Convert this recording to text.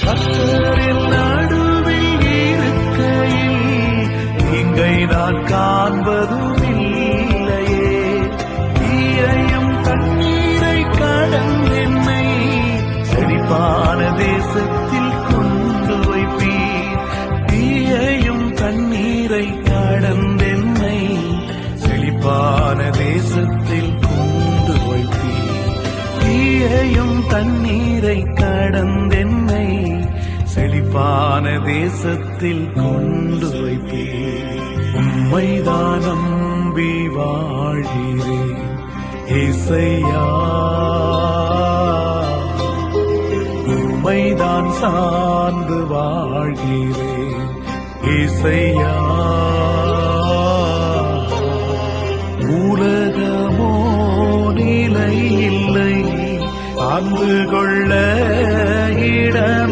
கர்த்தரின் நடுவில் இருக்கையில் தீங்கை நான் காண்பதும் இல்லையே. தீயையும் தண்ணீரை கடந்தென்னை செழிப்பான தேசத்தில் கொண்டு வைப்பீர். தீயையும் தண்ணீரை கடந்தென்னை செழிப்பான தேசத்தில் கொண்டு வைப்பீர். தீயையும் தண்ணீரை கடந்தென்னை செழிப்பான தேசத்தில் கொண்டு வைப்பீர். உம்மைதான் நம்பி வாழ்கிறேன் ஏசையா, உம்மைதான் சார்ந்து வாழ்கிறேன் ஏசையா. உலகமோ நிலை இல்லை, சார்ந்து கொள்ள இடமே